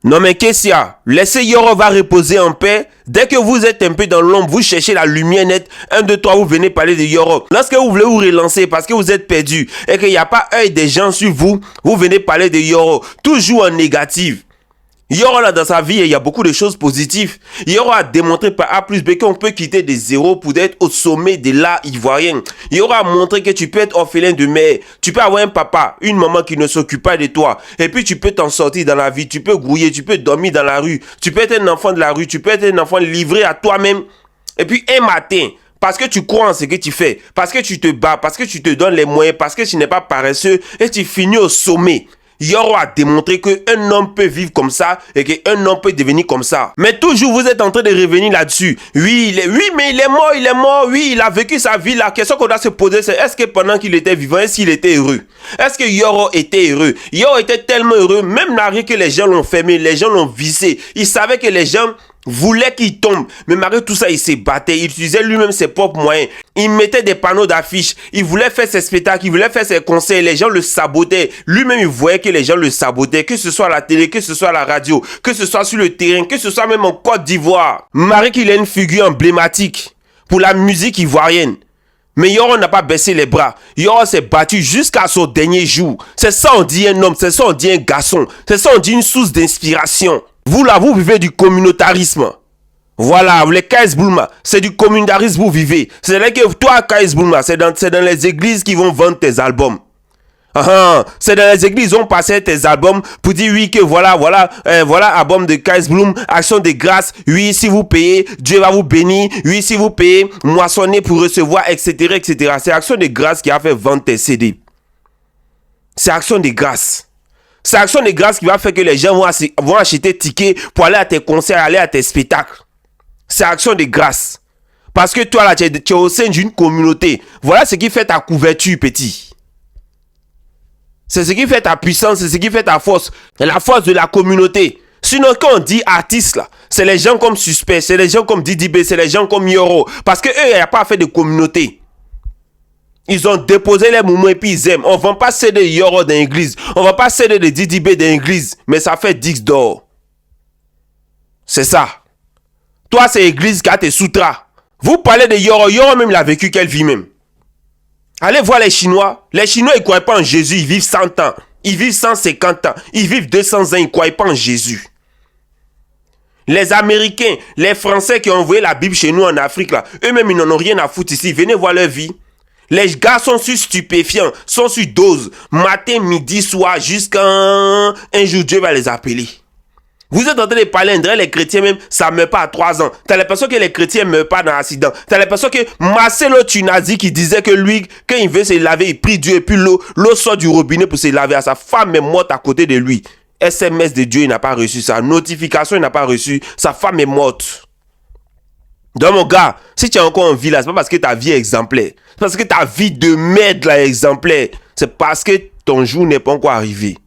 Non mais qu'est-ce qu'il y a? Laissez Yoro va reposer en paix. Dès que vous êtes un peu dans l'ombre, vous cherchez la lumière nette. 1, 2, 3, vous venez parler de Yoro. Lorsque vous voulez vous relancer parce que vous êtes perdu et qu'il n'y a pas œil des gens sur vous, vous venez parler de Yoro. Toujours en négatif. Yoro là dans sa vie, il y a beaucoup de choses positives. Yoro a démontré par A plus B qu'on peut quitter des zéros pour être au sommet de l'art ivoirien. Yoro a montré que tu peux être orphelin de mère. Tu peux avoir un papa, une maman qui ne s'occupe pas de toi. Et puis tu peux t'en sortir dans la vie. Tu peux grouiller, tu peux dormir dans la rue. Tu peux être un enfant de la rue. Tu peux être un enfant livré à toi-même. Et puis un matin, parce que tu crois en ce que tu fais, parce que tu te bats, parce que tu te donnes les moyens, parce que tu n'es pas paresseux et tu finis au sommet. Yoro a démontré qu'un homme peut vivre comme ça et qu'un homme peut devenir comme ça. Mais toujours vous êtes en train de revenir là-dessus. Oui, mais il est mort. Oui, il a vécu sa vie. La question qu'on doit se poser, c'est est-ce que pendant qu'il était vivant, est-ce qu'il était heureux? Est-ce que Yoro était heureux? Yoro était tellement heureux, même malgré que les gens l'ont fermé, les gens l'ont vissé. Il savait que les gens voulait qu'il tombe, mais malgré tout ça, il se battait, il utilisait lui-même ses propres moyens, il mettait des panneaux d'affiches, il voulait faire ses spectacles, il voulait faire ses concerts, les gens le sabotaient, lui-même il voyait que les gens le sabotaient, que ce soit à la télé, que ce soit à la radio, que ce soit sur le terrain, que ce soit même en Côte d'Ivoire. Malgré qu'il est une figure emblématique pour la musique ivoirienne, mais Yoro n'a pas baissé les bras. Yoro s'est battu jusqu'à son dernier jour. C'est ça on dit un homme, c'est ça on dit un garçon, c'est ça on dit une source d'inspiration. Vous là, vous vivez du communautarisme. Voilà, les Kais Boulma, c'est du communautarisme vous vivez. C'est là que toi, Kais Boulma, c'est dans les églises qui vont vendre tes albums. C'est dans les églises, ils ont passé tes albums pour dire oui que voilà, album de Kais Bloom, action de grâce, oui, si vous payez, Dieu va vous bénir, oui, si vous payez, moissonnez pour recevoir, etc., etc. C'est action de grâce qui a fait vendre tes CD. C'est action de grâce. C'est action de grâce qui va faire que les gens vont acheter tickets pour aller à tes concerts, aller à tes spectacles. C'est action de grâce. Parce que toi là, tu es au sein d'une communauté. Voilà ce qui fait ta couverture, petit. C'est ce qui fait ta puissance, c'est ce qui fait ta force. C'est la force de la communauté. Sinon, quand on dit artiste là, c'est les gens comme Suspect, c'est les gens comme Didi B, c'est les gens comme Yoro. Parce que eux, il n'y a pas fait de communauté. Ils ont déposé les mouvements et puis ils aiment. On ne vend pas CD de Yoro dans l'église. On ne vend pas CD de Didi B dans l'église. Mais ça fait 10 d'or. C'est ça. Toi, c'est l'église qui a tes sutras. Vous parlez de Yoro. Yoro même, il a vécu quelle vie même? Allez voir les Chinois. Les Chinois, ils ne croient pas en Jésus. Ils vivent 100 ans. Ils vivent 150 ans. Ils vivent 200 ans. Ils ne croient pas en Jésus. Les Américains, les Français qui ont envoyé la Bible chez nous en Afrique, là, eux-mêmes, ils n'en ont rien à foutre ici. Venez voir leur vie. Les gars sont sur stupéfiants, sont sur dose. Matin, midi, soir, jusqu'à un jour, Dieu va les appeler. Vous êtes en train de parler, les chrétiens même, ça ne meurt pas à 3 ans. T'as l'impression que les chrétiens ne meurent pas dans l'accident. T'as l'impression que Marcelo Tunazi qui disait que lui, quand il veut se laver, il prie Dieu et puis l'eau sort du robinet pour se laver. Sa femme est morte à côté de lui. SMS de Dieu, il n'a pas reçu ça. Notification, il n'a pas reçu. Sa femme est morte. Donc mon gars, si tu es encore en vie là, c'est pas parce que ta vie est exemplaire. C'est parce que ta vie de merde là est exemplaire. C'est parce que ton jour n'est pas encore arrivé.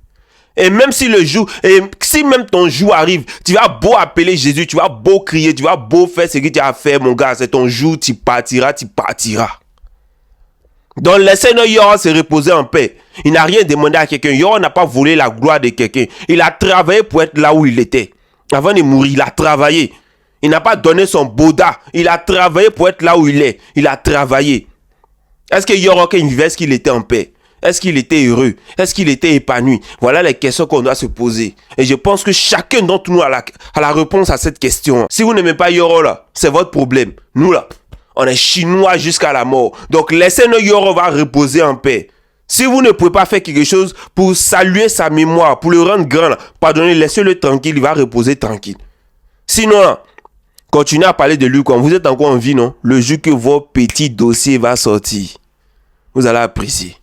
Et même si même ton jour arrive, tu vas beau appeler Jésus, tu vas beau crier, tu vas beau faire ce que tu as fait, mon gars, c'est ton jour, tu partiras. Donc laissez Yoro se reposer en paix. Il n'a rien demandé à quelqu'un. Yoro n'a pas volé la gloire de quelqu'un. Il a travaillé pour être là où il était. Avant de mourir, il a travaillé. Il n'a pas donné son boda. Il a travaillé pour être là où il est. Il a travaillé. Est-ce que Yoro, quand il vivait, est-ce qu'il était en paix? Est-ce qu'il était heureux? Est-ce qu'il était épanoui? Voilà les questions qu'on doit se poser. Et je pense que chacun d'entre nous a la réponse à cette question. Si vous n'aimez pas Yoro là, c'est votre problème. Nous là, on est chinois jusqu'à la mort. Donc laissez Yoro va reposer en paix. Si vous ne pouvez pas faire quelque chose pour saluer sa mémoire, pour le rendre grand, là, pardonnez, laissez-le tranquille, il va reposer tranquille. Sinon là, continuez à parler de lui quand vous êtes encore en vie, non? Le jour que votre petit dossier va sortir, vous allez apprécier.